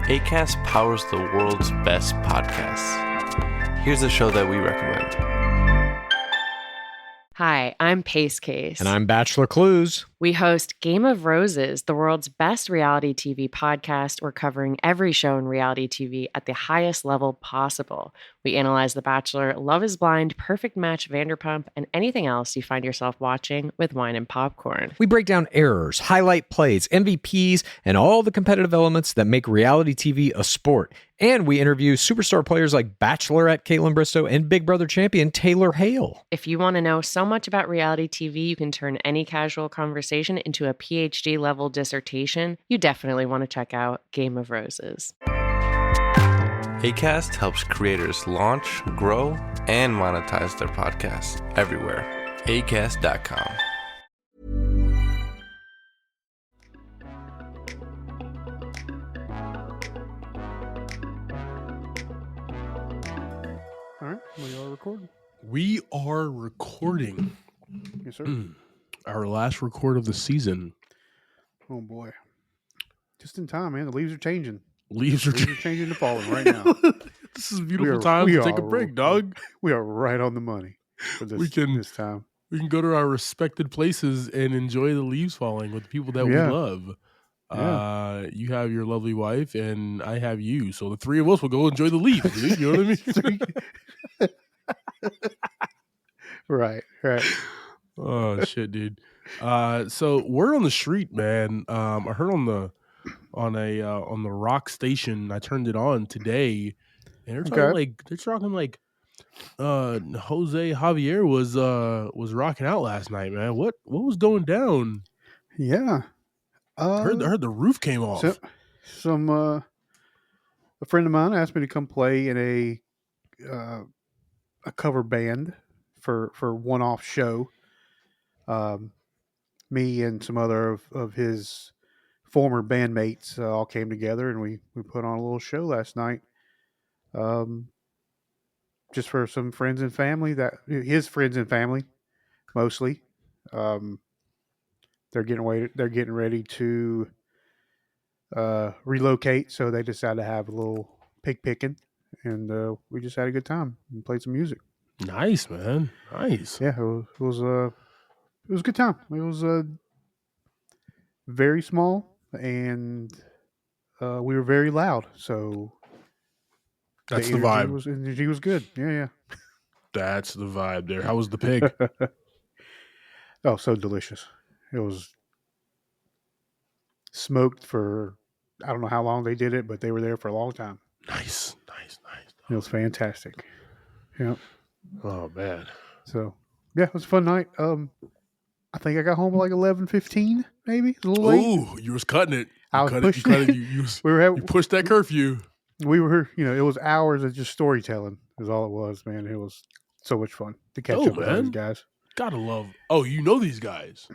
Acast powers the world's best podcasts. Here's a show that we recommend. Hi, I'm Pace Case. And I'm Bachelor Clues. We host Game of Roses, the world's best reality TV podcast. We're covering every show in reality TV at the highest level possible. We analyze The Bachelor, Love is Blind, Perfect Match, Vanderpump, and anything else you find yourself watching with wine and popcorn. We break down errors, highlight plays, MVPs, and all the competitive elements that make reality TV a sport. And we interview superstar players like Bachelorette Caitlin Bristow and Big Brother champion Taylor Hale. If you want to know so much about reality TV, you can turn any casual conversation into a PhD level dissertation. You definitely want to check out Game of Roses. Acast helps creators launch, grow, and monetize their podcasts everywhere. Acast.com. All right, we are recording. We are recording. Yes, sir. Our last record of the season. Oh boy, just in time, man. The leaves are changing. Leaves are changing to falling right now. This is a beautiful time to take a break, dog. We are right on the money for this this time. We can go to our respected places and enjoy the leaves falling with the people that we love. Yeah. You have your lovely wife, and I have you. So the three of us will go enjoy the leaves, dude. You know what I mean? Right. Oh shit, dude. So word on the street, man. I heard on the rock station. I turned it on today, and they're talking like Jose Javier was rocking out last night, man. What was going down? Yeah. I heard the roof came off. A friend of mine asked me to come play in a cover band for one-off show. Me and some other of his former bandmates all came together, and we put on a little show last night. Just for some friends and family, his friends and family mostly. They're getting ready to relocate, so they decided to have a little pig picking, and we just had a good time and played some music. Nice, man. Nice. Yeah, it was a good time. It was very small, and we were very loud, so that's the vibe. Energy was good. Yeah. That's the vibe there. How was the pig? Oh, so delicious. It was smoked for, I don't know how long they did it, but they were there for a long time. Nice. It was fantastic. Yeah. Oh, man. So, yeah, it was a fun night. I think I got home at like 11:15, maybe. A little late. Oh, you was cutting it. I was pushing it. You pushed that curfew. We were, it was hours of just storytelling is all it was, man. It was so much fun to catch up with these guys. Gotta love. Oh, you know these guys.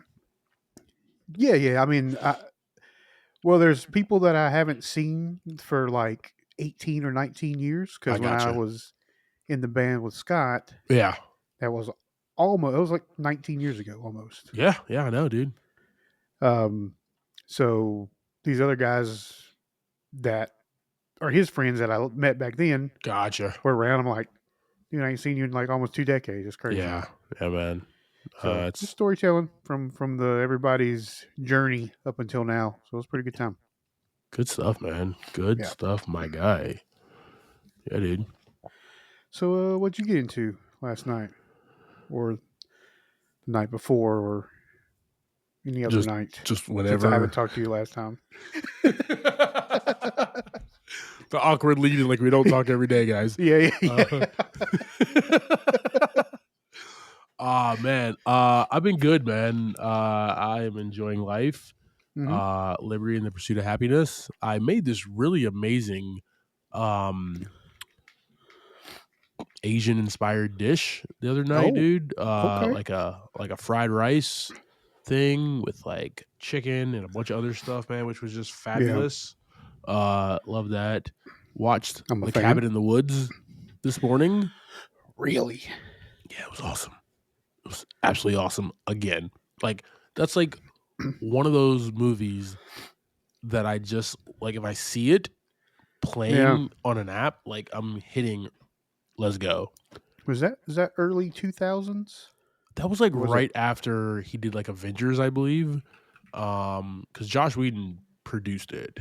Yeah. I mean, there's people that I haven't seen for like 18 or 19 years, because when I was in the band with Scott, that was like 19 years ago almost. Yeah, I know, dude. So these other guys that are his friends that I met back then, gotcha, were around. I'm like, I ain't seen you in like almost 2 decades. It's crazy. Yeah, man. So it's just storytelling from everybody's journey up until now. So it was a pretty good time. Good stuff, man. Good stuff, my guy. Yeah, dude. So what'd you get into last night, or the night before, or any other night? Just whenever. Since I haven't talked to you last time. The awkward leading, like we don't talk every day, guys. Yeah. Man. I've been good, man. I am enjoying life. Mm-hmm. Liberty in the pursuit of happiness. I made this really amazing Asian inspired dish the other night, dude. Okay. Like a fried rice thing with like chicken and a bunch of other stuff, man, which was just fabulous. Love that. Watched The Cabin in the Woods this morning. Really? Yeah, it was awesome. It was absolutely awesome. Again, like that's like one of those movies that I just like. If I see it, playing on an app, like I'm hitting let's go. Is that early 2000s? That was like right after he did like Avengers, I believe. Because Josh Whedon produced it.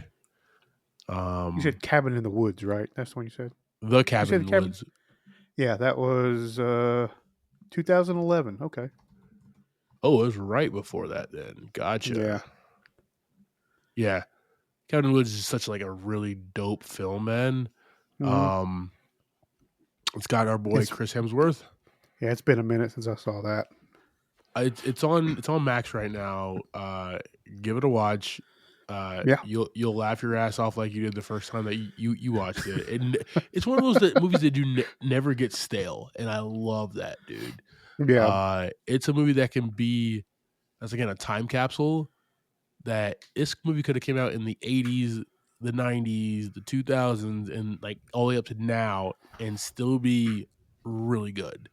You said Cabin in the Woods, right? That's the one you said? The Cabin in the Woods. Yeah, that was 2011. Okay. Oh, it was right before that then. Gotcha. Yeah. Yeah. Cabin in the Woods is such like a really dope film, man. Mm-hmm. It's got our boy Chris Hemsworth. Yeah, it's been a minute since I saw that. It's on Max right now. Give it a watch. You'll laugh your ass off like you did the first time that you watched it. And it's one of those movies that do never get stale, and I love that, dude. Yeah, it's a movie that can be, as again, a time capsule. That this movie could have came out in the 80s, the 90s, the 2000s, and like all the way up to now, and still be really good.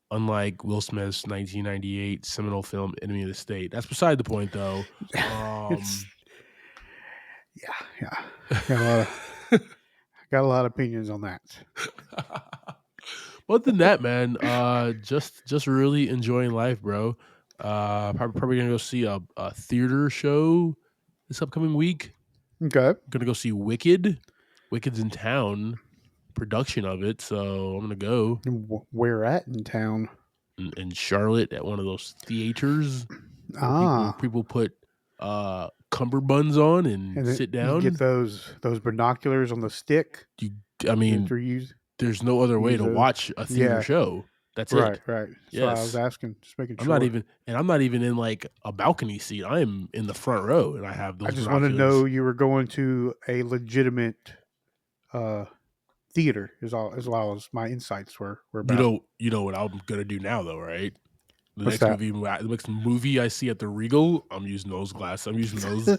Unlike Will Smith's 1998 seminal film "Enemy of the State." That's beside the point, though. yeah. Got a lot of opinions on that. Other than that, man, just really enjoying life, bro. Probably gonna go see a theater show this upcoming week. Okay, gonna go see Wicked. Wicked's in town, production of it, so I'm gonna go. Where at in town? In Charlotte at one of those theaters. People put cummerbunds on and sit down. You get those binoculars on the stick. There's no other way to watch a theater show. That's it. Right. Yes. So I was asking, just making sure. I'm not even in like a balcony seat. I am in the front row, and I have those. I just want to know you were going to a legitimate theater, as well as my insights were about. You know what I'm gonna do now, though, right? The next movie I see at the Regal, I'm using those glasses. I'm using those.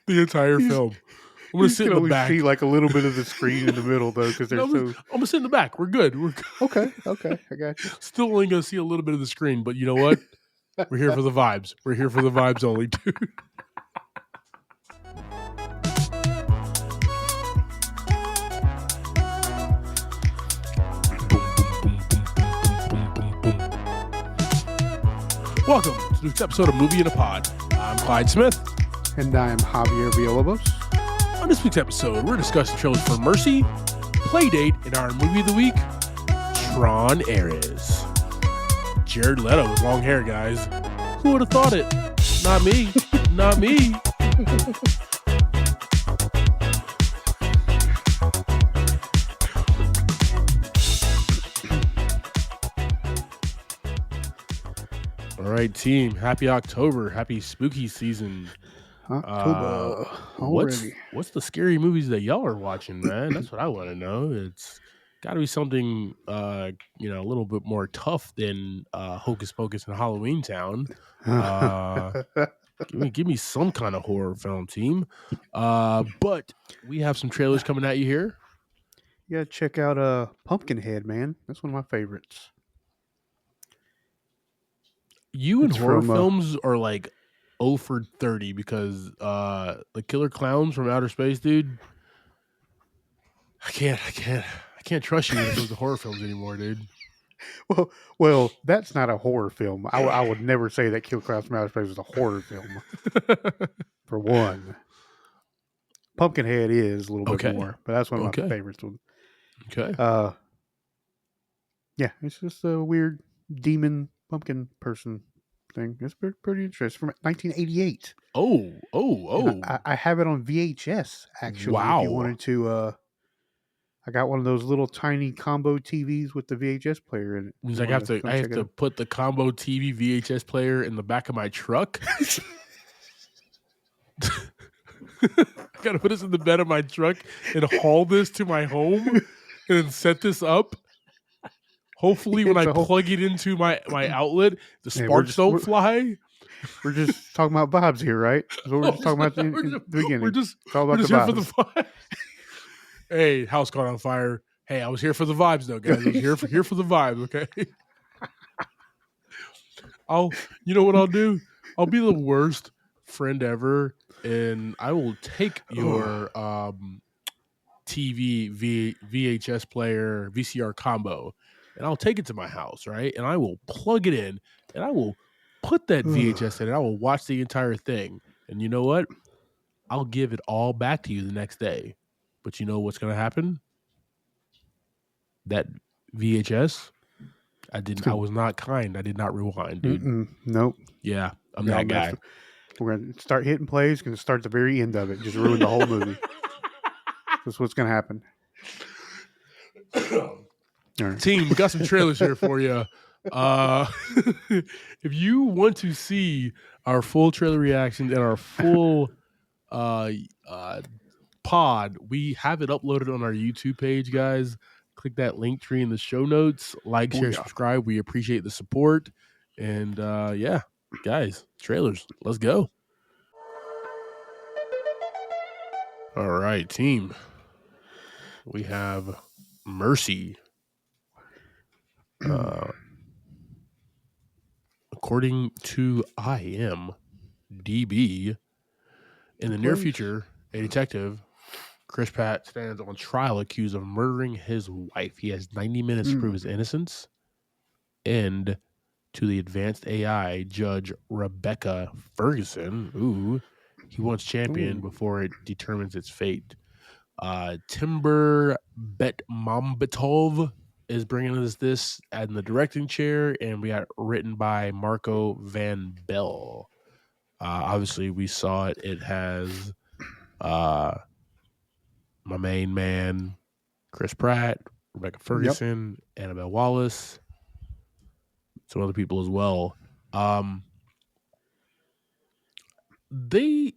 The entire film. I'm gonna sit in the back. See like a little bit of the screen in the middle though, because they're I'm gonna sit in the back. We're good. Okay. I got you. Still only gonna see a little bit of the screen, but you know what? We're here for the vibes. We're here for the vibes only, dude. Welcome to this episode of Movie in a Pod. I'm Clyde Smith. And I'm Javier Villalobos. On this week's episode, we're discussing trailers for Mercy, Playdate, and our movie of the week, Tron Ares. Jared Leto with long hair, guys. Who would have thought it? Not me. Not me. All right, team. Happy October. Happy spooky season. October already. What's the scary movies that y'all are watching, man? That's what I want to know. It's got to be something, a little bit more tough than Hocus Pocus and Halloween Town. Give me some kind of horror film, team. But we have some trailers coming at you here. You gotta check out Pumpkinhead, man. That's one of my favorites. You and horror films are like 0 for 30 because the Killer Clowns from Outer Space, dude. I can't trust you when it comes to horror films anymore, dude. Well, that's not a horror film. I would never say that Killer Clowns from Outer Space was a horror film. For one, Pumpkinhead is a little bit more, but that's one of my favorites. Okay. Yeah, it's just a weird demon pumpkin person thing. It's pretty interesting. From 1988. Oh. I have it on VHS, actually. Wow. If you wanted to, I got one of those little tiny combo TVs with the VHS player in it. Means I have to put the combo TV VHS player in the back of my truck. I gotta put this in the bed of my truck and haul this to my home and then set this up. Hopefully, when I plug it into my outlet, the sparks don't fly. We're just talking about vibes here, right? That's what we're just talking about in the beginning. It's all about the vibes. Here for the vibes. Hey, house caught on fire. Hey, I was here for the vibes, though, guys. I was here for the vibes, okay? You know what I'll do? I'll be the worst friend ever, and I will take your VHS player VCR combo, and I'll take it to my house, right? And I will plug it in, and I will put that VHS in, and I will watch the entire thing. And you know what? I'll give it all back to you the next day. But you know what's going to happen? That VHS, I was not kind. I did not rewind, dude. Nope. Yeah, I'm that guy. We're going to start hitting plays. Going to start at the very end of it. Just ruin the whole movie. That's what's going to happen. All right. Team, we got some trailers here for you. If you want to see our full trailer reactions and our full pod, we have it uploaded on our YouTube page, guys. Click that link tree in the show notes. Like, share, subscribe. We appreciate the support. And yeah, guys, trailers. Let's go. All right, team. We have Mercy. According to IMDb, in the near future, a detective, Chris Pratt, stands on trial accused of murdering his wife. He has 90 minutes to prove his innocence. And to the advanced AI judge Rebecca Ferguson, he wants champion before it determines its fate. Timber Betmambetov is bringing us this in the directing chair, and we got written by Marco Van Bell. Obviously, we saw it. It has my main man, Chris Pratt, Rebecca Ferguson, Annabelle Wallace, some other people as well. They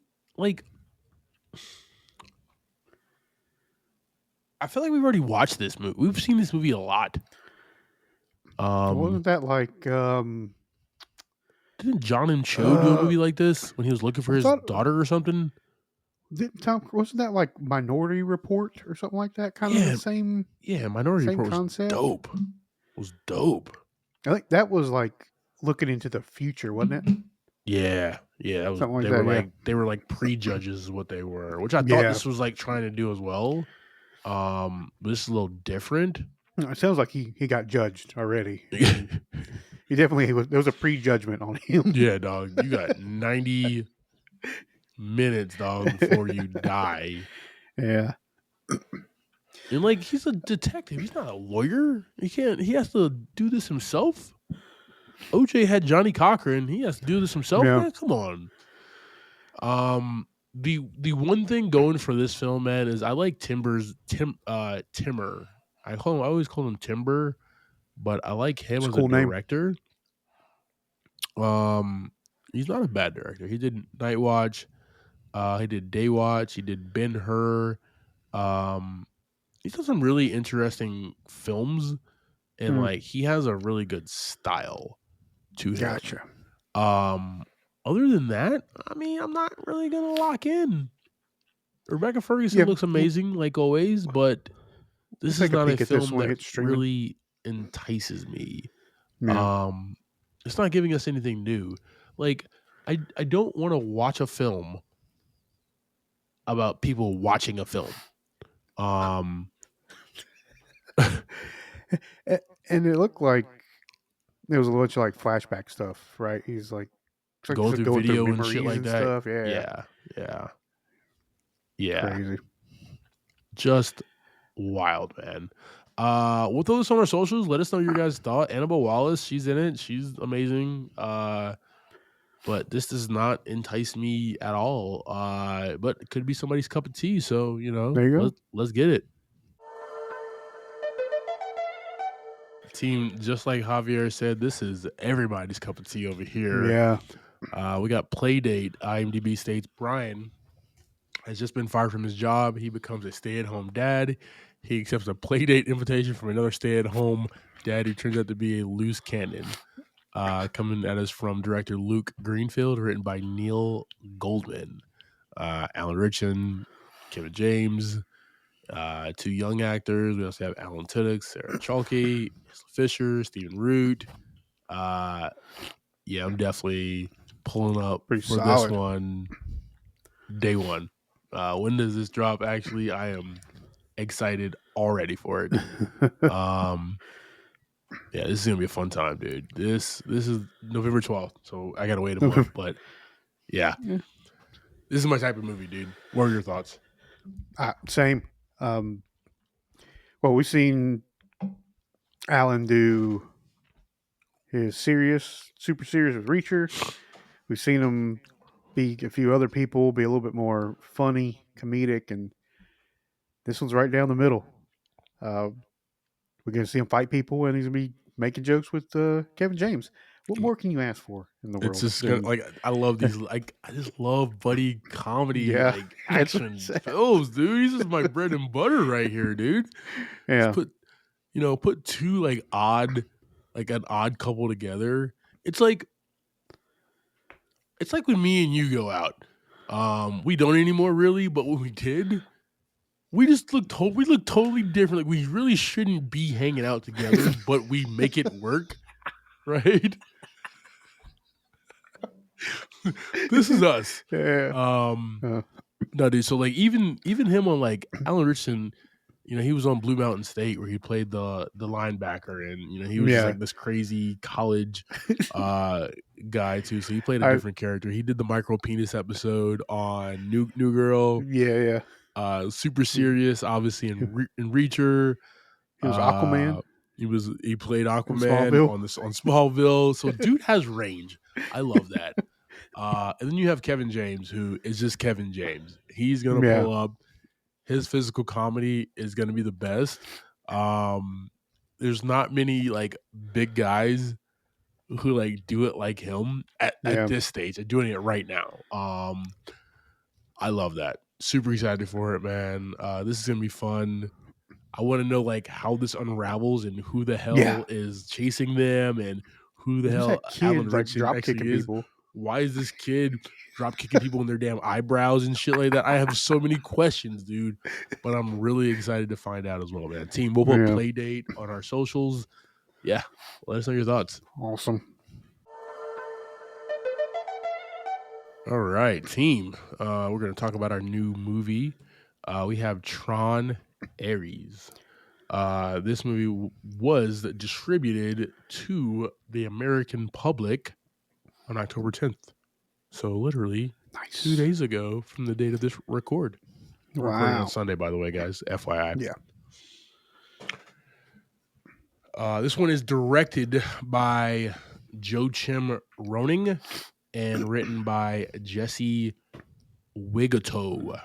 I feel like we've already watched this movie. We've seen this movie a lot. Wasn't that like didn't John and Cho do a movie like this when he was looking for his daughter or something? Wasn't that like Minority Report or something like that? Kind of the same. Yeah, Minority Report concept. Was dope. I think that was like looking into the future, wasn't it? Yeah, that was something like that. They were like prejudges is what they were, which I thought this was like trying to do as well. This is a little different. It sounds like he got judged already. He definitely was. There was a prejudgment on him. Yeah, dog. You got 90 minutes, dog, before you die. Yeah. And like, he's a detective. He's not a lawyer. He has to do this himself. OJ had Johnny Cochran. He has to do this himself. Yeah. Man, come on. The one thing going for this film, man, is I like Timmer. I always call him Timber, but I like him as a director. He's not a bad director. He did Night Watch. He did Day Watch. He did Ben-Hur. He's done some really interesting films, and like he has a really good style to him. Gotcha. Other than that, I mean, I'm not really gonna lock in. Rebecca Ferguson looks amazing, like always, but this is not a film that really entices me. Yeah. It's not giving us anything new. Like, I don't want to watch a film about people watching a film. And it looked like there was a bunch of like flashback stuff, right? He's like going through video and shit like that. Stuff. Yeah. Crazy. Just wild, man. We'll throw this on our socials. Let us know your guys' thought. Annabelle Wallace, she's in it. She's amazing. But this does not entice me at all. But it could be somebody's cup of tea. So, there you go. Let's get it. Team, just like Javier said, this is everybody's cup of tea over here. Yeah. We got Playdate. IMDb states Brian has just been fired from his job. He becomes a stay-at-home dad. He accepts a Playdate invitation from another stay-at-home dad who turns out to be a loose cannon. Coming at us from director Luke Greenfield, written by Neil Goldman. Alan Ritchson, Kevin James, two young actors. We also have Alan Tudyk, Sarah Chalke, Fisher, Stephen Root. yeah, I'm definitely pulling up Pretty for solid. this one day one. When does this drop? Actually, I am excited already for it. Yeah, this is gonna be a fun time, dude. This is November 12th, so I gotta wait a month. But yeah, this is my type of movie, dude. What are your thoughts? Same. Well, we've seen Alan do his super serious with Reacher. We've seen him be a few other people, be a little bit more funny, comedic, and this one's right down the middle. We're going to see him fight people, and he's going to be making jokes with Kevin James. What more can you ask for in the It's world? just gonna, like, I love these. Like, I just love buddy comedy, Yeah, like that's what action I'm saying. films, dude. He's just my bread and butter right here, dude. Yeah, Just put two like an odd couple together. It's like when me and you go out. We don't anymore, really, but when we did, we just look totally different. Like, we really shouldn't be hanging out together, but we make it work, right? This is us. yeah. No, dude. So, like, even him on, like, Alan Richardson, he was on Blue Mountain State where he played the linebacker, and he was just like this crazy college guy too. So he played a different character. He did the micro penis episode on New Girl. Yeah. Super serious, obviously in Reacher. He was Aquaman. He played Aquaman Smallville. on Smallville. So dude has range. I love that. And then you have Kevin James, who is just Kevin James. He's gonna pull up. His physical comedy is gonna be the best. There's not many like big guys who like do it like him at this stage. They're doing it right now. I love that. Super excited for it, man. This is gonna be fun. I want to know like how this unravels and who the hell is chasing them and who the hell Alan Richardson actually is. People. Why is this kid drop kicking people in their damn eyebrows and shit like that? I have so many questions, dude. But I'm really excited to find out as well, man. Team, we'll put play date on our socials. Yeah, let us know your thoughts. Awesome. All right, team. We're going to talk about our new movie. We have Tron Ares. This movie was distributed to the American public on October 10th. So literally 2 days ago from the date of this record. We're recording on Sunday, by the way, guys. FYI. Yeah. This one is directed by Joachim Roning and written by Jesse Wigato.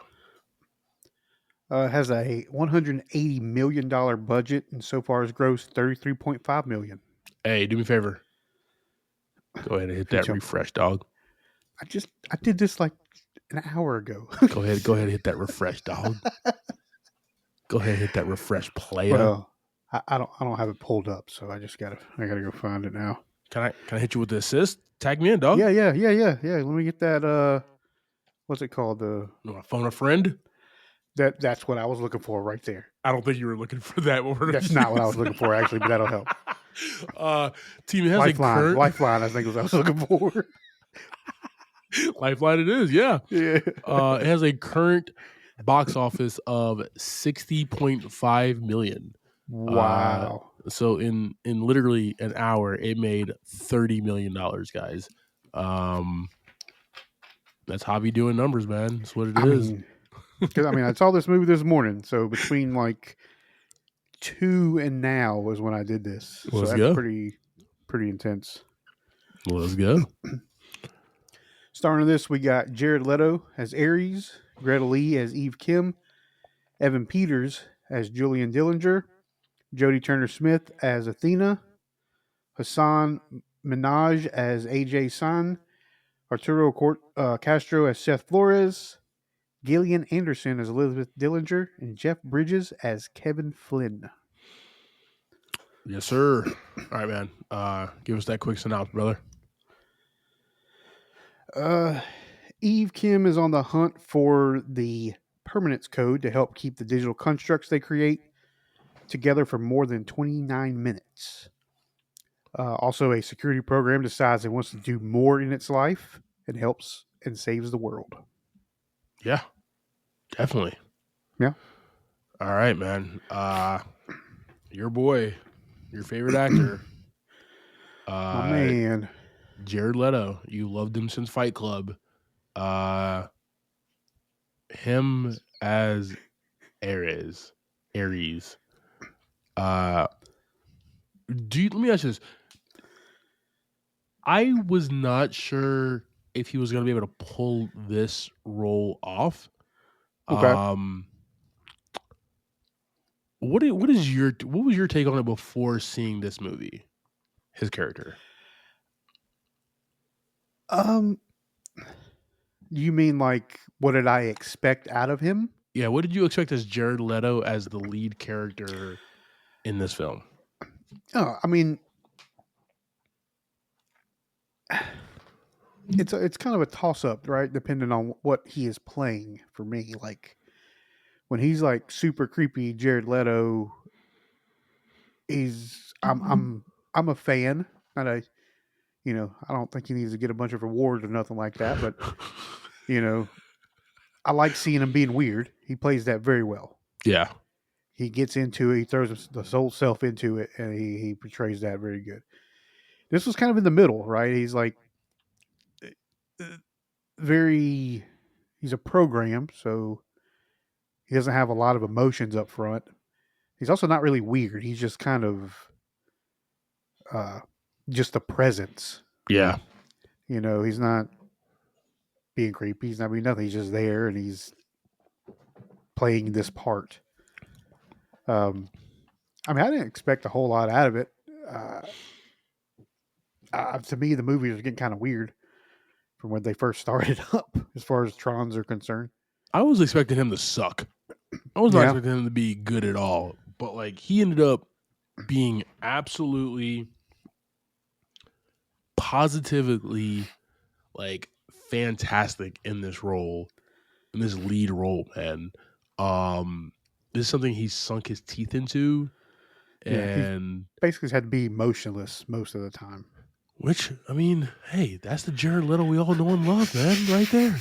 Has a $180 million budget, and so far has grossed $33.5 million. Hey, do me a favor. Go ahead and hit that refresh, dog. I did this like an hour ago. Go ahead and hit that refresh, dog. Go ahead and hit that refresh player. Well, I don't have it pulled up, so I gotta go find it now. Can I hit you with the assist? Tag me in, dog. Yeah. Let me get that. What's it called? Phone a friend. That's what I was looking for right there. I don't think you were looking for that. That's not what I was looking for, actually, but that'll help. Team has Lifeline, I think was what I was looking for. Lifeline it is, yeah. Yeah. It has a current box office of $60.5 million. Wow. So in literally an hour, it made $30 million, guys. That's Javi doing numbers, man. That's what it is. Because I saw this movie this morning, so between like 2 and now was when I did this. Let's so go. That's pretty intense. Let's go. Starting this, we got Jared Leto as Ares, Greta Lee as Eve Kim, Evan Peters as Julian Dillinger, Jodie Turner-Smith as Athena, Hassan Minaj as AJ San, Arturo Castro as Seth Flores, Gillian Anderson as Elizabeth Dillinger, and Jeff Bridges as Kevin Flynn. Yes, sir. All right, man. Give us that quick synopsis, brother. Eve Kim is on the hunt for the permanence code to help keep the digital constructs they create together for more than 29 minutes. Also, a security program decides it wants to do more in its life and helps and saves the world. Yeah, definitely. Yeah. All right, man. Your boy, your favorite actor, My man. Jared Leto. You loved him since Fight Club. Him as Ares. Let me ask you this. I was not sure if he was going to be able to pull this role off. Okay. What was your take on it before seeing this movie? His character. You mean like what did I expect out of him? Yeah, what did you expect as Jared Leto as the lead character in this film? Oh, I mean, it's kind of a toss up, right? Depending on what he is playing. For me, like when he's like super creepy, Jared Leto, I'm a fan. Not a, I don't think he needs to get a bunch of awards or nothing like that, but I like seeing him being weird. He plays that very well. Yeah. He gets into it. He throws the whole self into it, and he portrays that very good. This was kind of in the middle, right? He's like very. He's a program, so he doesn't have a lot of emotions up front. He's also not really weird. He's just kind of just a presence. Yeah. He's not being creepy. He's not being nothing. He's just there, and he's playing this part. I mean, I didn't expect a whole lot out of it. To me, the movies are getting kind of weird from when they first started up, as far as Trons are concerned. I was expecting him to suck. I was not expecting him to be good at all. But like he ended up being absolutely positively like fantastic in this role, in this lead role, man. This is something he's sunk his teeth into, and basically had to be motionless most of the time. Which, I mean, hey, that's the Jared Leto we all know and love, man, right there.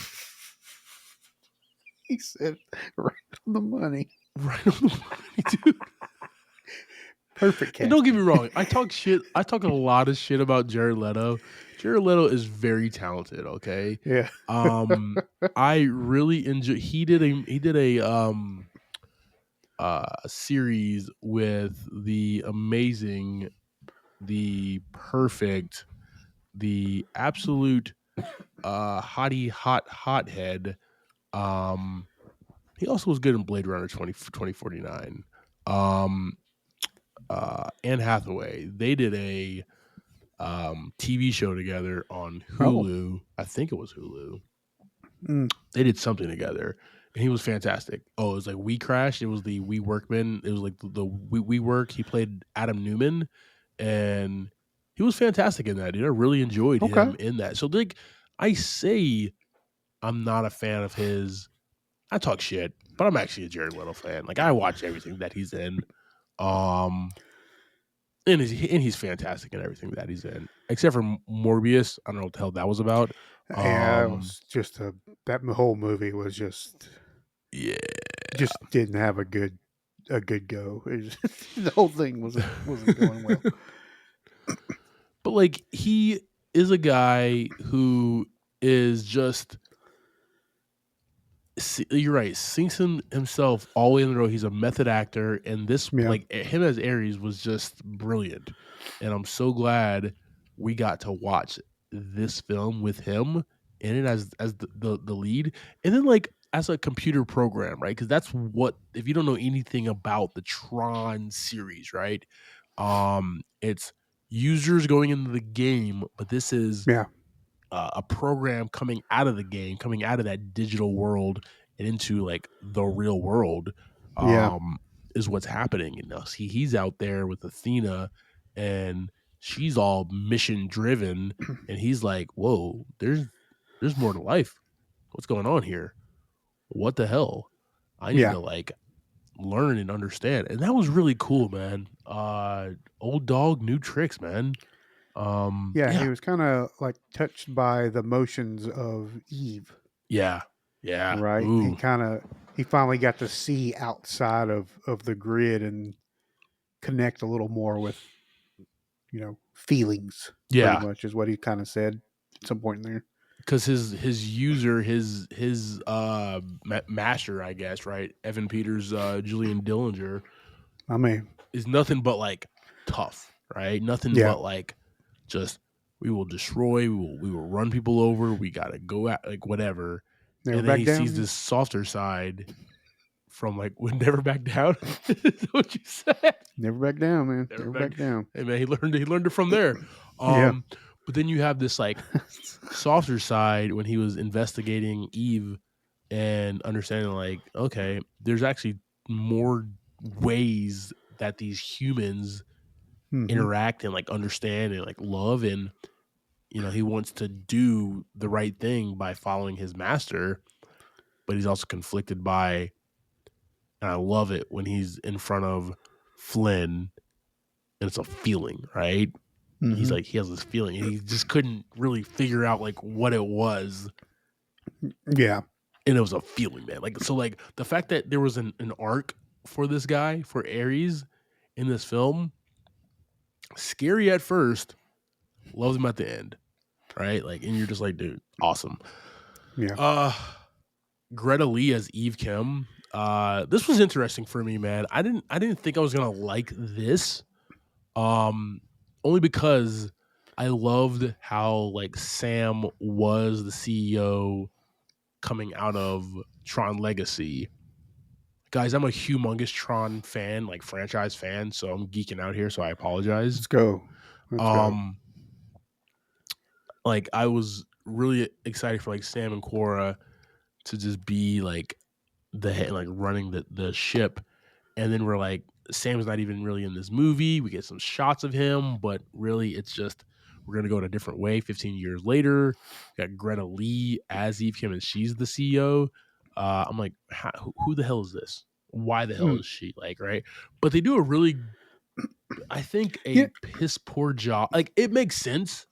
He said, right on the money. Right on the money, dude. Perfect casting. And don't get me wrong. I talk a lot of shit about Jared Leto. Jared Leto is very talented, okay? Yeah. I really enjoy he did a series with the amazing, the perfect, the absolute hothead. He also was good in Blade Runner 2049. Anne Hathaway, they did a TV show together on Hulu. I think it was Hulu. They did something together, and he was fantastic. Oh, it was like We Crashed. It was the We Workman. It was like the We Work. He played Adam Newman, and he was fantastic in that, dude. I really enjoyed him in that. So, like, I say I'm not a fan of his. I talk shit, but I'm actually a Jared Leto fan. Like, I watch everything that he's in. And he's fantastic in everything that he's in, except for Morbius. I don't know what the hell that was about. Yeah, it was just that whole movie was just didn't have a good go. The whole thing wasn't going well. But like he is a guy who is just. You're right. Sinks himself all the way in the road. He's a method actor, and this like him as Ares was just brilliant. And I'm so glad we got to watch this film with him in it as the lead, and then like as a computer program, right? Because that's what, if you don't know anything about the Tron series, right? It's users going into the game, but this is a program coming out of the game, coming out of that digital world and into like the real world, is what's happening. And he's out there with Athena, and she's all mission driven, and he's like, "Whoa, there's more to life. What's going on here? What the hell? I need to like learn and understand." And that was really cool, man. Old dog, new tricks, man. He was kind of like touched by the motions of Eve. Yeah. Right. Ooh. He finally got to see outside of the grid and connect a little more with, feelings. Yeah. Pretty much is what he kind of said at some point in there. Because his user, his master, I guess, right? Evan Peters, Julian Dillinger, I mean, is nothing but like tough, right? Nothing but like just we will destroy, we will run people over, we gotta go at like whatever. Never and then back he down. sees this softer side from like would never back down. Is what you said? Never back down, man. Never back down. Hey man, he learned it from there. But then you have this like softer side when he was investigating Eve and understanding like, okay, there's actually more ways that these humans interact and like understand and like love, and he wants to do the right thing by following his master, but he's also conflicted by, and I love it when he's in front of Flynn and it's a feeling, right? He's like, he has this feeling and he just couldn't really figure out like what it was. Yeah. And it was a feeling, man. Like, so like the fact that there was an arc for this guy, for Ares in this film, scary at first, loves him at the end, right? Like, and you're just like, dude, awesome. Yeah. Greta Lee as Eve Kim. This was interesting for me, man. I didn't think I was gonna like this. Only because I loved how like Sam was the CEO coming out of Tron Legacy. Guys, I'm a humongous Tron fan, like franchise fan, so I'm geeking out here, so I apologize. Let's go. Like I was really excited for like Sam and Cora to just be like the head, like running the ship, and then we're like, Sam's not even really in this movie. We get some shots of him, but really it's just we're gonna go in a different way. 15 years later, we got Greta Lee as Eve Kim, and she's the CEO. I'm like, who the hell is this? Why the hell is she like, right? But they do a really, I think, piss poor job. Like it makes sense,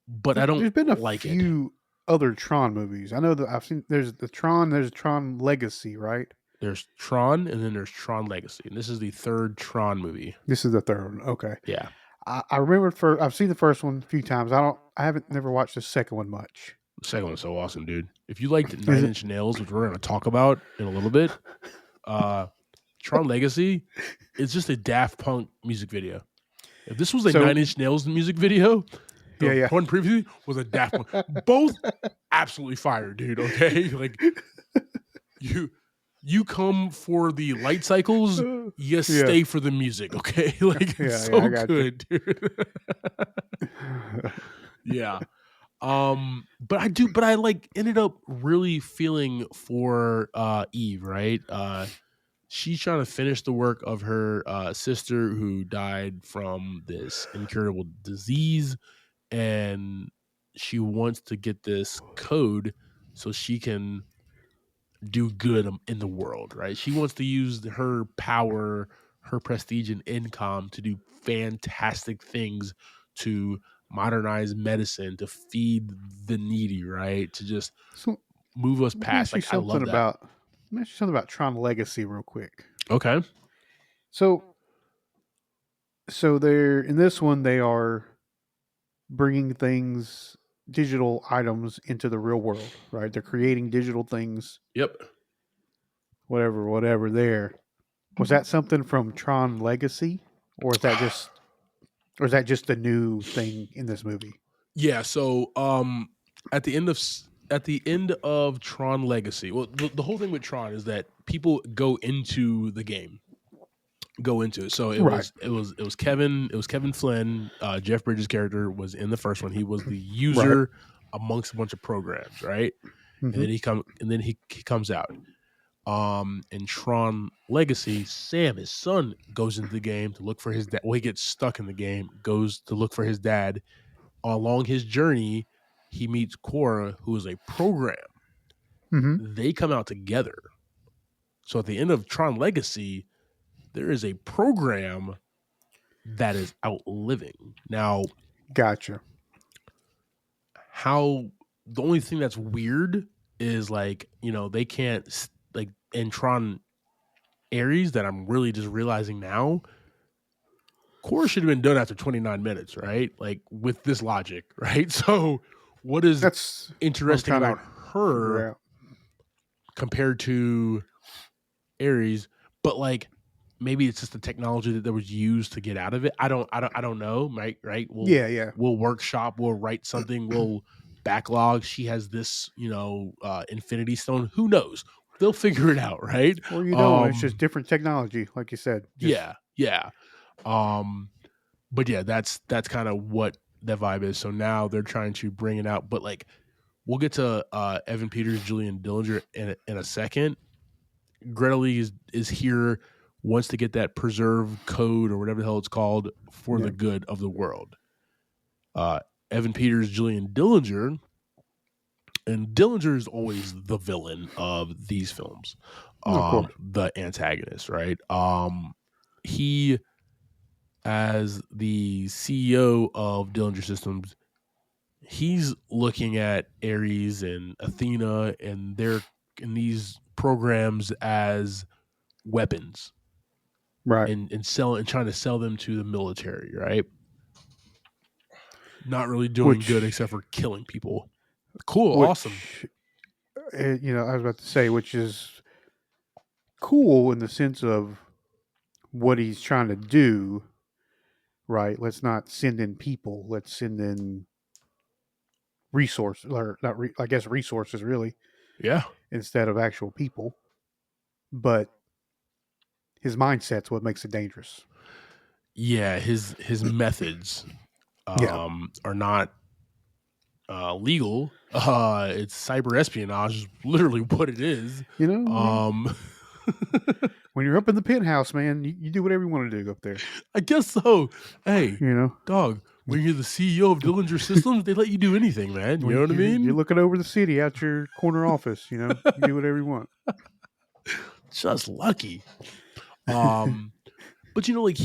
but I don't. There's been a like few other Tron movies. I know that I've seen. There's Tron Legacy, right? There's Tron, and then there's Tron Legacy, and this is the third Tron movie. This is the third one. Okay. Yeah. I remember I've seen the first one a few times. I haven't never watched the second one much. The second one's so awesome, dude. If you liked Nine Inch Nails, which we're going to talk about in a little bit, Tron Legacy is just a Daft Punk music video. If this was a 9 Inch Nails music video, the one previously was a Daft Punk. Both absolutely fire, dude. Okay, like you come for the light cycles, you stay for the music. Okay, like it's so good, dude. Yeah. But I like ended up really feeling for Eve, right? She's trying to finish the work of her sister who died from this incurable disease, and she wants to get this code so she can do good in the world, right? She wants to use her power, her prestige and income to do fantastic things to modernize medicine, to feed the needy, right? To just move us past. Like, I love that. Let me ask you something about Tron Legacy real quick. Okay. So they're in this one, they are bringing digital items into the real world, right? They're creating digital things. Yep. Whatever there. Was that something from Tron Legacy? Or is that just a new thing in this movie? Yeah, so at the end of Tron Legacy, well, the whole thing with Tron is that people go into the game, So it was Kevin Flynn, Jeff Bridges' character was in the first one. He was the user amongst a bunch of programs, right? And then he comes out. In Tron Legacy, Sam, his son, goes into the game to look for his dad. Well, he gets stuck in the game, goes to look for his dad. Along his journey, he meets Cora, who is a program. They come out together. So at the end of Tron Legacy, there is a program that is outliving. Now, Gotcha. The only thing that's weird is like, they can't like in Tron Ares that I'm really just realizing now, core should have been done after 29 minutes, right? Like with this logic, right? So what is That's interesting what I'm about trying to her figure out. compared to Ares, but like maybe it's just the technology that was used to get out of it. I don't know, right? Yeah. We'll workshop, we'll write something, we'll backlog. She has this, Infinity Stone. Who knows? They'll figure it out, right? Or you don't. It's just different technology, like you said. Yeah. But yeah, that's kind of what that vibe is. So now they're trying to bring it out, but like we'll get to Evan Peters, Julian Dillinger in a second. Greta Lee is here, wants to get that preserve code or whatever the hell it's called for the good of the world. Evan Peters, Julian Dillinger, and Dillinger is always the villain of these films, Of course. the antagonist, right? He, as the CEO of Dillinger Systems, he's looking at Ares and Athena and their in these programs as weapons, Right. and trying to sell them to the military, right? Not really doing good except for killing people. Cool, awesome. I was about to say, which is cool in the sense of what he's trying to do. Right. Let's not send in people. Let's send in resources, or not. I guess resources, really, Yeah. instead of actual people. But his mindset's what makes it dangerous. Yeah, his methods are not legal. It's cyber espionage is literally what it is. When you're up in the penthouse, man, you do whatever you want to do up there. I guess so. Hey, dog, when you're the CEO of Dillinger Systems, they let you do anything, man. You know what I mean? You're looking over the city out your corner office. You do whatever you want. Just lucky. But like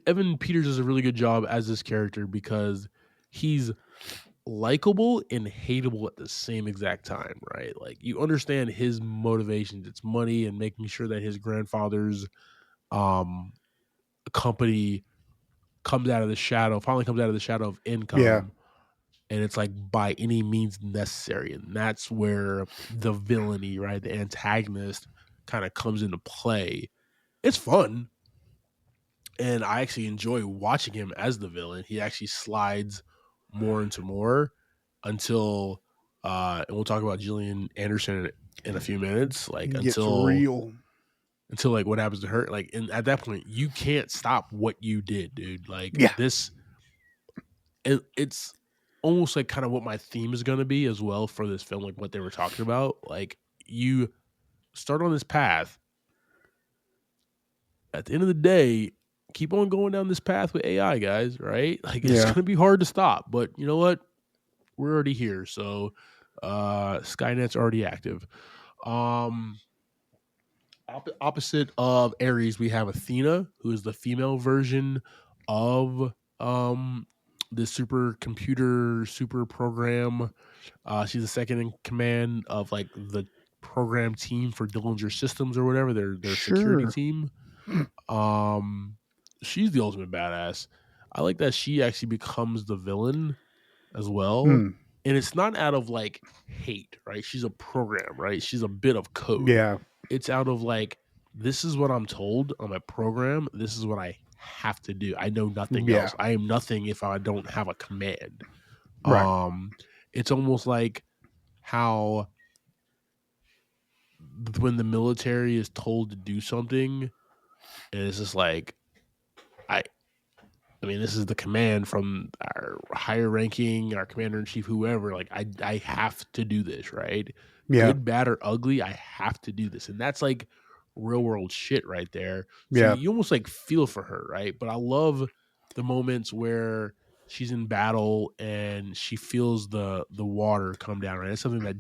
Evan Peters does a really good job as this character because he's likable and hateable at the same exact time, right? Like you understand his motivations. It's money and making sure that his grandfather's company finally comes out of the shadow of income. Yeah. And it's like by any means necessary. And that's where the villainy, right? The antagonist kind of comes into play. It's fun. And I actually enjoy watching him as the villain. He actually slides more into more until and we'll talk about Gillian Anderson in a few minutes. Like until real. Until like what happens to her. Like, and at that point, you can't stop what you did, dude. Like this it's almost like kind of what my theme is going to be as well for this film, like what they were talking about. Like you start on this path. At the end of the day, keep on going down this path with AI, guys, right? Like it's going to be hard to stop, but you know what? We're already here. So Skynet's already active. Opposite of Ares, we have Athena, who is the female version of the super program. She's the second in command of like the program team for Dillinger Systems or whatever, their security team. She's the ultimate badass. I like that she actually becomes the villain as well. And it's not out of like hate, right? She's a program, right? She's a bit of code. Yeah. It's out of like, this is what I'm told on my program. This is what I have to do. I know nothing else. I am nothing if I don't have a command. Right. It's almost like how when the military is told to do something, and it's just like, I mean, this is the command from our higher ranking, our commander in chief, whoever. Like, I have to do this, right? Yeah. Good, bad, or ugly, I have to do this. And that's like real world shit right there. So you almost like feel for her, right? But I love the moments where she's in battle and she feels the water come down. Right, it's something that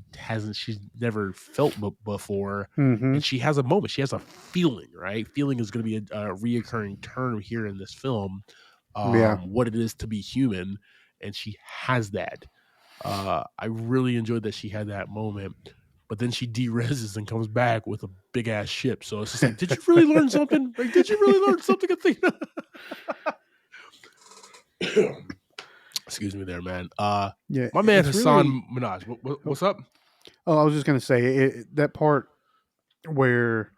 she's never felt before, and she has a moment. She has a feeling. Right, feeling is going to be a reoccurring term here in this film. What it is to be human, and she has that. I really enjoyed that she had that moment, but then she de-reses and comes back with a big ass ship. So it's just like, did you really learn something? Like, did you really learn something, Athena? Excuse me there, man. My man Hassan Minaj. What's up? Oh, I was just gonna say that part where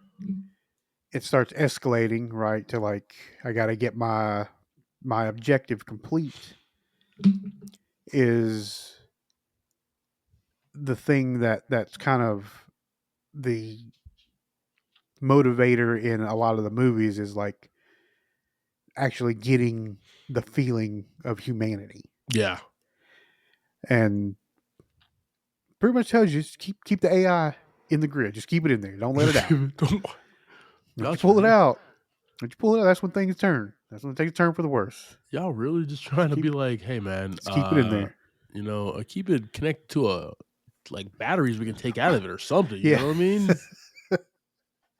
it starts escalating, right? To like, I got to get my objective complete. Is the thing that's kind of the motivator in a lot of the movies, is like actually getting the feeling of humanity. Yeah. And pretty much tells you, just keep the AI in the grid. Just keep it in there. Don't let it out. Don't you pull it out. Don't you pull it out. That's when things turn. That's when things turn for the worse. Y'all really just trying to be like, hey man, just keep it in there. You know, keep it connected to like batteries we can take out of it or something. You know what I mean?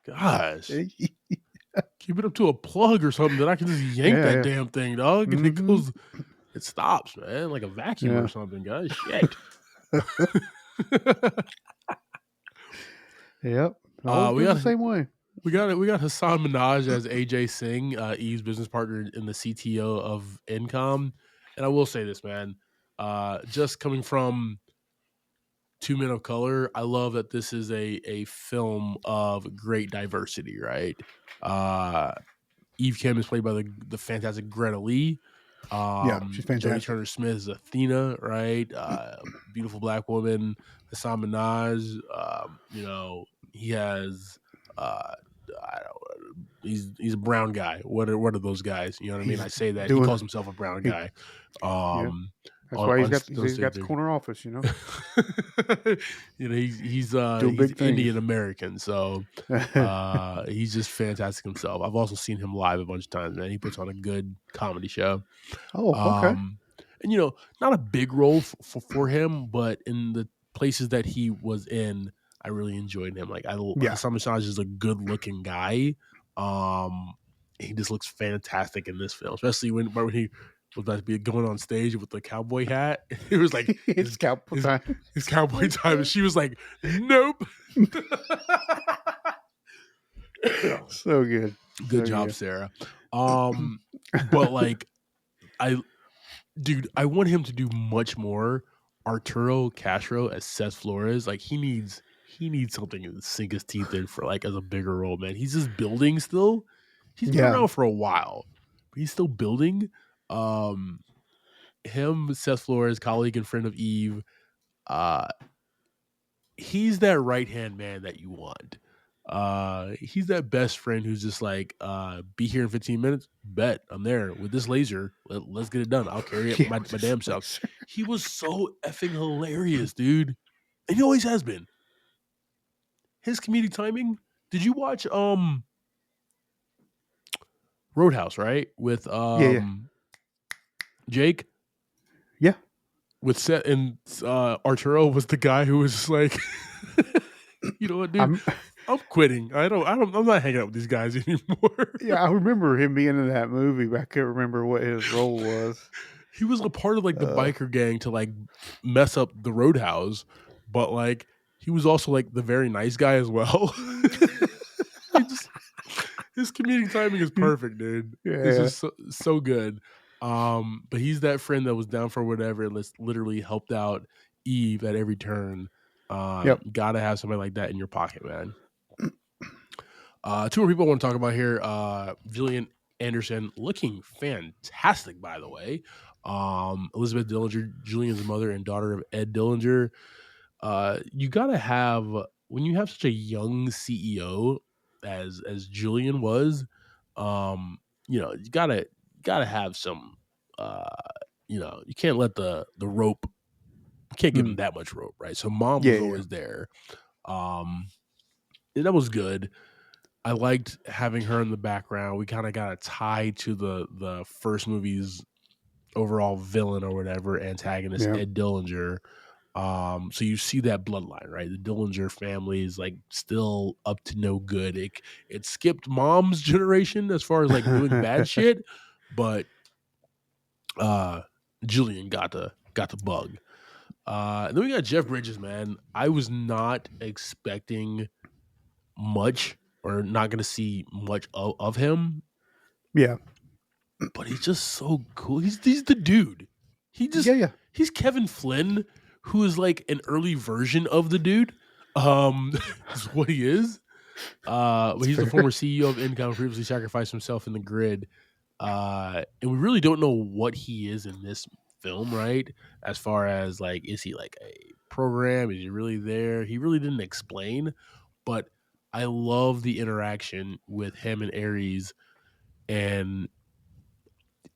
Gosh. Keep it up to a plug or something that I can just yank that damn thing, dog. And it stops, man, like a vacuum or something, guys. Shit. Yep. We got the same way. We got Hassan Minaj as AJ Singh, Eve's business partner in the CTO of Incom. And I will say this, man, just coming from two men of color, I love that this is a film of great diversity, right? Eve Kim is played by the fantastic Greta Lee. She's fantastic. Jodie Turner-Smith is Athena, right? Beautiful black woman. Hassan Minaj, you know, he has he's a brown guy. What are those guys? You know what I mean? I say that he calls himself a brown guy. That's why he's got the corner office, you know. You know, he's Indian American, so he's just fantastic himself. I've also seen him live a bunch of times, man. He puts on a good comedy show. Oh, okay. And you know, not a big role for him, but in the places that he was in, I really enjoyed him. Like Hassan Minaj is a good looking guy. He just looks fantastic in this film, especially when he was about to be going on stage with the cowboy hat. It was like it's cowboy time. His cowboy time. And she was like, nope. So good. Good job, Sarah. But like I want him to do much more. Arturo Castro as Seth Flores, like he needs something to sink his teeth in for like as a bigger role, man. He's just building still. He's been around for a while, but he's still building. Him, Seth Flores, colleague and friend of Eve, he's that right-hand man that you want. He's that best friend who's just like, be here in 15 minutes. Bet I'm there with this laser. Let's get it done. I'll carry it my damn self. He was so effing hilarious, dude, and he always has been. His comedic timing. Did you watch Roadhouse, right? With Jake? Yeah. With Seth and Arturo was the guy who was like, you know what, dude? I'm quitting. I'm not hanging out with these guys anymore. Yeah, I remember him being in that movie, but I can't remember what his role was. He was a part of like the biker gang to like mess up the Roadhouse, but like he was also like the very nice guy as well. His comedic timing is perfect, dude. Yeah. It's just so good. But he's that friend that was down for whatever and literally helped out Eve at every turn. Gotta have somebody like that in your pocket, man. Two more people I want to talk about here. Gillian Anderson, looking fantastic, by the way. Elizabeth Dillinger, Julian's mother and daughter of Ed Dillinger. You gotta have, when you have such a young CEO as Julian was, you know, you gotta have some, you know, you can't let the rope, you can't give him that much rope, right? So mom was always there. And that was good. I liked having her in the background. We kind of got a tie to the first movie's overall villain or whatever, antagonist, Yeah. Ed Dillinger. So you see that bloodline, right? The Dillinger family is like still up to no good. It skipped mom's generation as far as like doing bad shit, but Julian got the bug. And then we got Jeff Bridges, man. I was not expecting much or not going to see much of him. Yeah. But he's just so cool. He's the dude. He's Kevin Flynn, who is like an early version of the dude. Is what he is. But he's the former CEO of Income, previously sacrificed himself in the grid. And we really don't know what he is in this film, right? As far as like, is he like a program? Is he really there? He really didn't explain. But I love the interaction with him and Ares and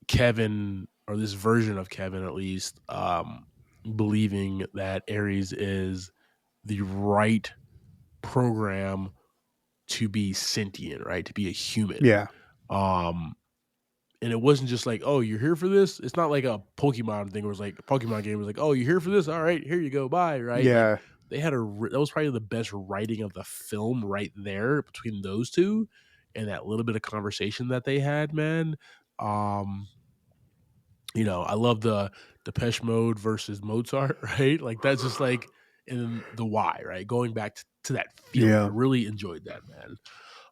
Kevin, or this version of Kevin at least, believing that Ares is the right program to be sentient, right? To be a human. Yeah. And it wasn't just like, oh, you're here for this. It's not like a Pokemon thing where it's like a Pokemon game was like, oh, you're here for this. All right, here you go. Bye. Right. Yeah. Like, they had that was probably the best writing of the film right there between those two and that little bit of conversation that they had, man. You know, I love the Depeche Mode versus Mozart, right? Like that's just like in the why, right? Going back to that feeling. Yeah. I really enjoyed that, man.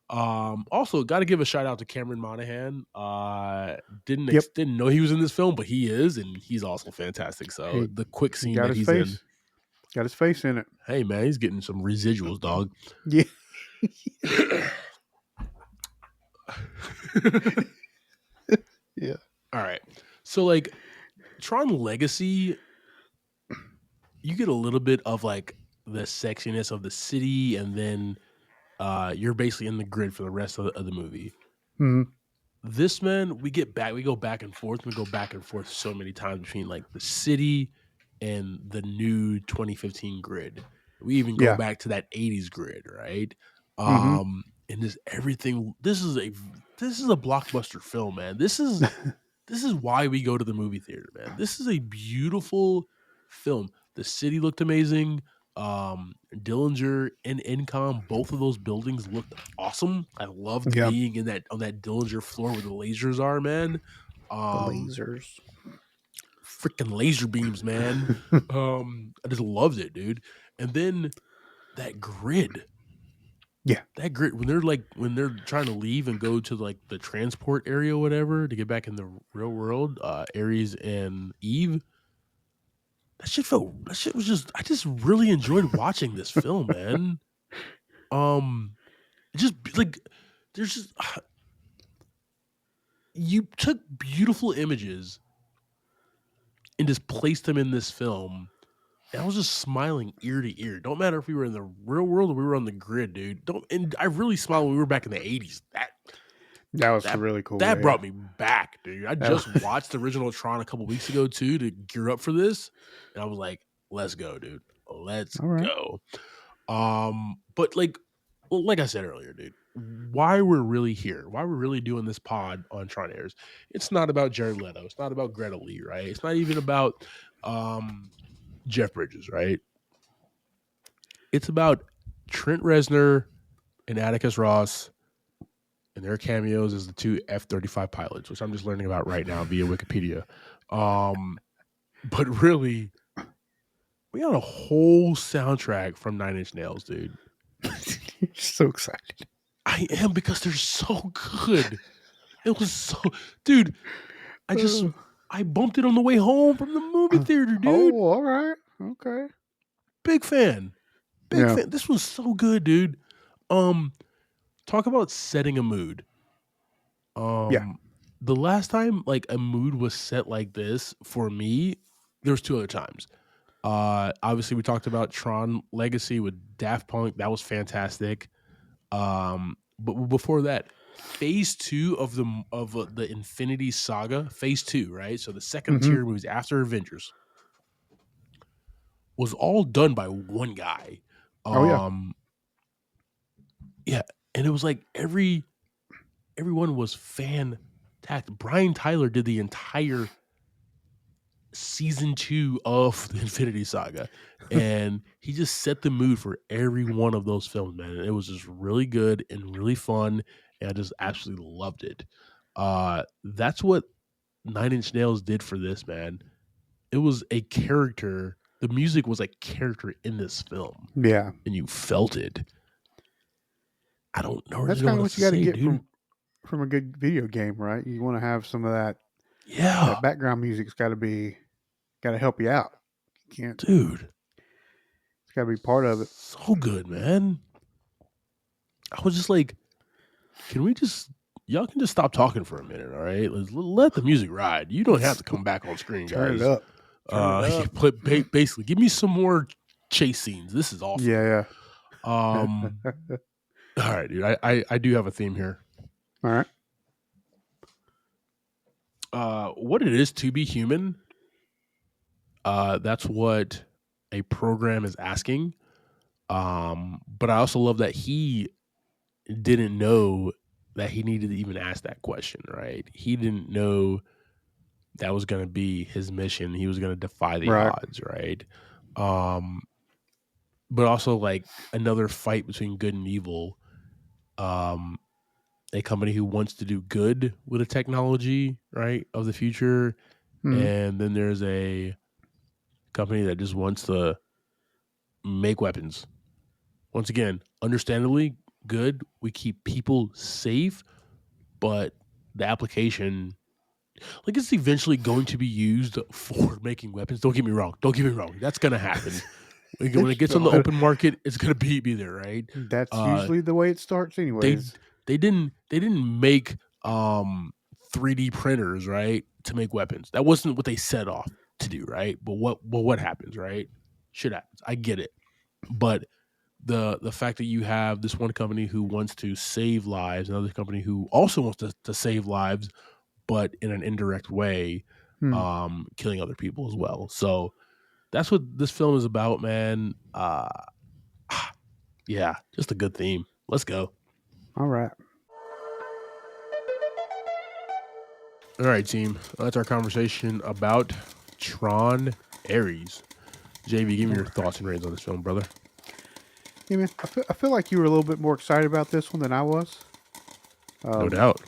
Also got to give a shout out to Cameron Monaghan. Didn't know he was in this film, but he is, and he's also fantastic. So the quick scene that he's in, got his face in it. Hey man, he's getting some residuals, dog. Yeah. Yeah. All right. So like Tron Legacy, you get a little bit of like the sexiness of the city, and then you're basically in the grid for the rest of the movie. Mm-hmm. This, man, we go back and forth. We go back and forth so many times between like the city and the new 2015 grid. We even go back to that 80s grid, right? And this everything. This is a blockbuster film, man. This is why we go to the movie theater, man. This is a beautiful film. The city looked amazing. Dillinger and Incom, both of those buildings looked awesome. I loved being on that Dillinger floor where the lasers are, man. The lasers. Freaking laser beams, man. I just loved it, dude. And then that grid. Yeah. That grid, when they're trying to leave and go to like the transport area or whatever to get back in the real world, Ares and Eve. That shit was just, I just really enjoyed watching this film, man. Just like, there's just, you took beautiful images and just placed them in this film. And I was just smiling ear to ear. Don't matter if we were in the real world or we were on the grid, dude. And I really smiled when we were back in the 80s. That was really cool. That brought me back, dude. I just watched the original Tron a couple weeks ago too to gear up for this, and I was like, "Let's go, dude. Let's go." But like I said earlier, dude, why we're really here, why we're really doing this pod on Tron Airs, it's not about Jared Leto, it's not about Greta Lee, right? It's not even about Jeff Bridges, right? It's about Trent Reznor and Atticus Ross and their cameos as the two F-35 pilots, which I'm just learning about right now via Wikipedia. But really, we got a whole soundtrack from Nine Inch Nails, dude. You're so excited. I am, because they're so good. It was so, dude. I bumped it on the way home from the movie theater, dude. Oh, all right, okay. Big fan. Fan. This was so good, dude. Talk about setting a mood. The last time like a mood was set like this for me, there was 2 other times. Obviously we talked about Tron Legacy with Daft Punk. That was fantastic. But before that, phase 2 of the Infinity Saga, phase 2, right? So the second tier movies after Avengers was all done by one guy. Yeah. And it was like everyone was fantastic. Brian Tyler did the entire season 2 of the Infinity Saga, and he just set the mood for every one of those films, man. And it was just really good and really fun, and I just absolutely loved it. That's what Nine Inch Nails did for this, man. It was a character. The music was a character in this film. Yeah. And you felt it. I don't know. That's kind of what you got to get from a good video game, right? You want to have some of that. Yeah. That background music's got to help you out. You can't, dude. It's got to be part of it. So good, man. I was just like, y'all can just stop talking for a minute, all right? Let the music ride. You don't have to come back on screen, guys. Turn it up. Basically, give me some more chase scenes. This is awesome. Yeah. All right, dude. I do have a theme here. All right. What it is to be human. That's what a program is asking. But I also love that he didn't know that he needed to even ask that question, right? He didn't know that was going to be his mission. He was going to defy the odds, right? But also like another fight between good and evil. A company who wants to do good with the technology, right, of the future. And then there's a company that just wants to make weapons. Once again, understandably good. We keep people safe, but the application, like, it's eventually going to be used for making weapons. Don't get me wrong. That's going to happen. When it gets on the open market, it's going to be there, right? That's usually the way it starts anyways. They didn't make 3D printers, right, to make weapons. That wasn't what they set off to do, right? But what happens, right? Shit happens. I get it. But the fact that you have this one company who wants to save lives, another company who also wants to save lives, but in an indirect way, killing other people as well. So that's what this film is about, man. Yeah, just a good theme. Let's go. All right. All right, team. That's our conversation about Tron Ares. JV, give me your thoughts and ratings on this film, brother. Yeah, man. I feel like you were a little bit more excited about this one than I was. No doubt.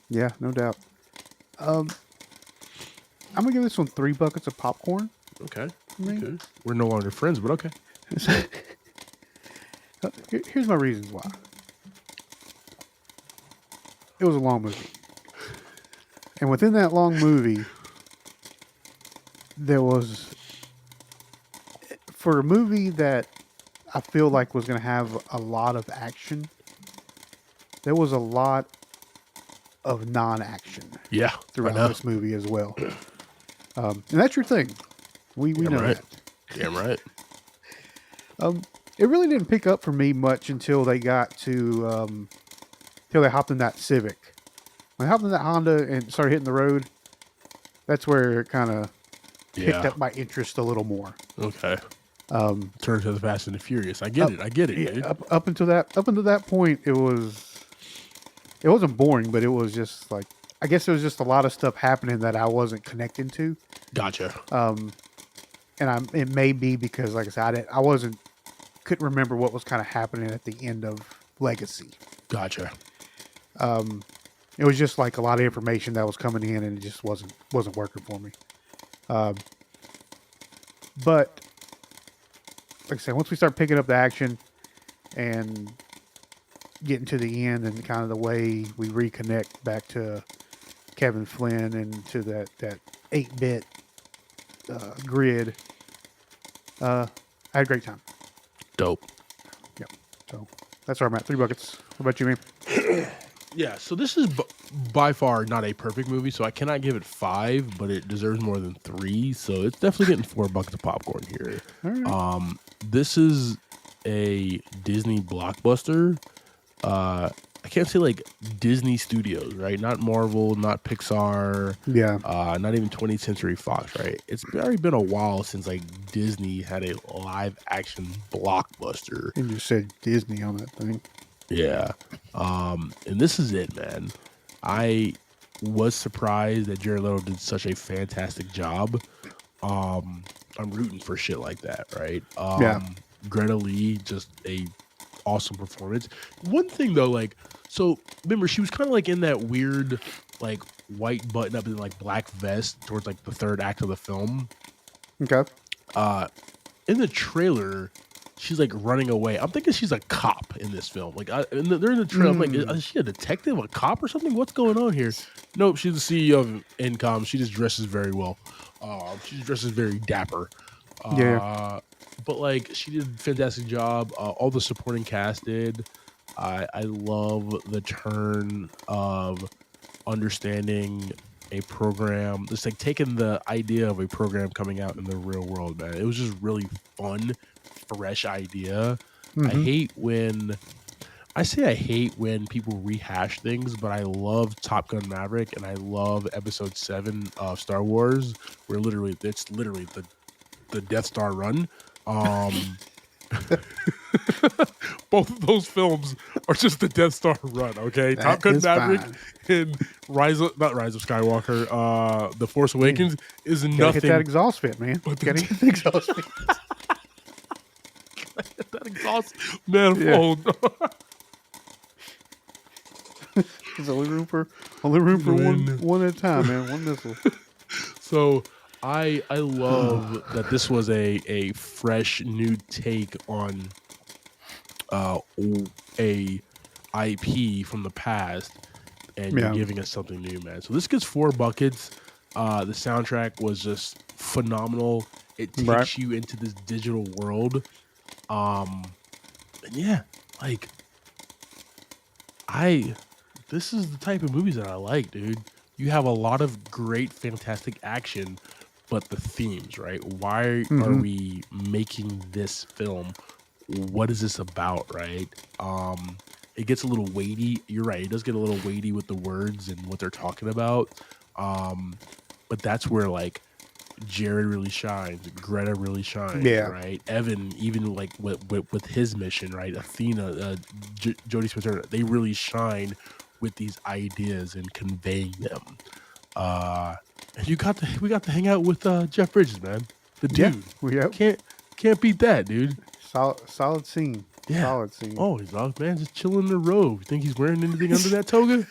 Yeah, no doubt. I'm gonna give this one 3 buckets of popcorn. Okay. Okay. We're no longer friends, but okay. Here's my reasons why. It was a long movie. And within that long movie, there was, for a movie that I feel like was going to have a lot of action, there was a lot of non-action throughout this movie as well. And that's your thing. We know right. that. Damn right. It really didn't pick up for me much until they got to, until they hopped in that Civic. When they hopped in that Honda and started hitting the road, that's where it kind of picked up my interest a little more. Okay. Turns to the Fast and the Furious. I get it. Yeah, dude. up until that point, it wasn't boring, but it was just like, I guess there was just a lot of stuff happening that I wasn't connecting to. Gotcha. And it may be because, like I said, couldn't remember what was kind of happening at the end of Legacy. Gotcha. It was just like a lot of information that was coming in, and it just wasn't working for me. But like I said, once we start picking up the action and getting to the end, and kind of the way we reconnect back to Kevin Flynn and to that 8-bit grid, I had a great time. Dope. Yep. So that's where I'm at. 3 buckets. What about you, man? Yeah, so this is by far not a perfect movie, so I cannot give it 5, but it deserves more than 3, so it's definitely getting 4 buckets of popcorn here. All right. This is a Disney blockbuster. I can't say like Disney Studios, right? Not Marvel, not Pixar. Yeah. Not even 20th Century Fox, right? It's already been a while since like Disney had a live action blockbuster. And you said Disney on that thing. Yeah. And this is it, man. I was surprised that Jared Leto did such a fantastic job. I'm rooting for shit like that, right? Greta Lee, just a awesome performance. One thing though, like, so remember she was kind of like in that weird like white button up and like black vest towards like the third act of the film. Okay. In the trailer, she's like running away. I'm thinking she's a cop in this film. Like they're in the trailer. I'm like, is she a detective, a cop, or something? What's going on here? Nope, she's the CEO of Incom. She just dresses very well. She dresses very dapper. But like she did a fantastic job. All the supporting cast did. I love the turn of understanding a program, just like taking the idea of a program coming out in the real world, man. It was just really fun, fresh idea. I hate when people rehash things, but I love Top Gun Maverick and I love Episode 7 of Star Wars, where it's literally the Death Star run. Both of those films are just the Death Star run, okay? Top Gun Maverick and Rise of Skywalker, The Force Awakens is nothing. Gotta hit that exhaust fit, man. Gotta hit the exhaust fit. That exhaust manifold. There's only room for one at a time, man. One missile. So I love that this was a fresh new take on a IP from the past, and you're giving us something new, man. So this gets 4 buckets. The soundtrack was just phenomenal. It takes you into this digital world. And yeah, like this is the type of movies that I like, dude. You have a lot of great, fantastic action, but the themes, right? Why are we making this film? What is this about, right? It gets a little weighty. You're right. It does get a little weighty with the words and what they're talking about. But that's where like Jared really shines. Greta really shines, right? Evan, even like with his mission, right? Athena, Jodie Spencer, they really shine with these ideas and conveying them. And we got to hang out with Jeff Bridges, man. The dude. Can't beat that, dude. Solid scene. Yeah. Solid scene. Oh, he's all, man, just chilling in the robe. You think he's wearing anything under that toga?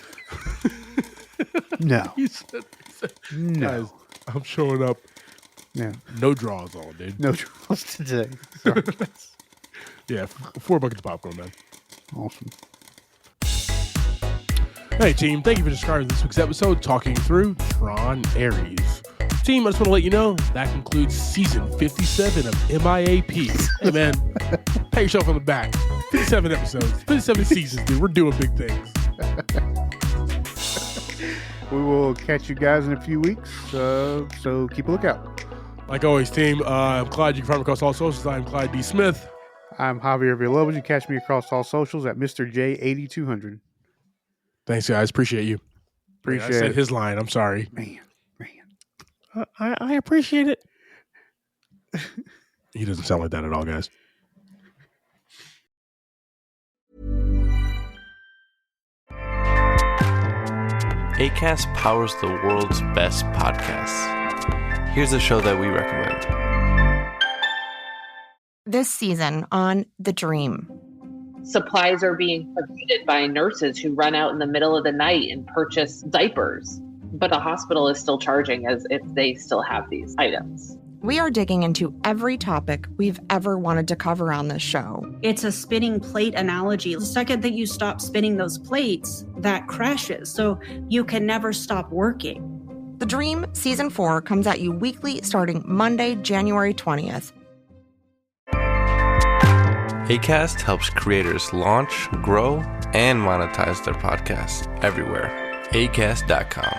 No. he said, no. Guys, I'm showing up. Yeah. No draws on, dude. No draws today. Sorry. Yeah, 4 buckets of popcorn, man. Awesome. Hey, team. Thank you for subscribing to this week's episode, talking through Tron Ares. Team, I just want to let you know that concludes season 57 of MIAP. Hey, man, pat yourself on the back. 57 episodes, 57 seasons, dude. We're doing big things. We will catch you guys in a few weeks, so keep a lookout. Like always, team, I'm Clyde. You can find me across all socials. I'm Clyde D. Smith. I'm Javier Villalobos. You can catch me across all socials at Mr. J8200. Thanks, guys. Appreciate you. I said his line. I'm sorry. Man. I appreciate it. He doesn't sound like that at all, guys. Acast powers the world's best podcasts. Here's a show that we recommend. This season on The Dream. Supplies are being provided by nurses who run out in the middle of the night and purchase diapers. But the hospital is still charging as if they still have these items. We are digging into every topic we've ever wanted to cover on this show. It's a spinning plate analogy. The second that you stop spinning those plates, that crashes. So you can never stop working. The Dream Season 4 comes at you weekly starting Monday, January 20th. Acast helps creators launch, grow, and monetize their podcasts everywhere. Acast.com.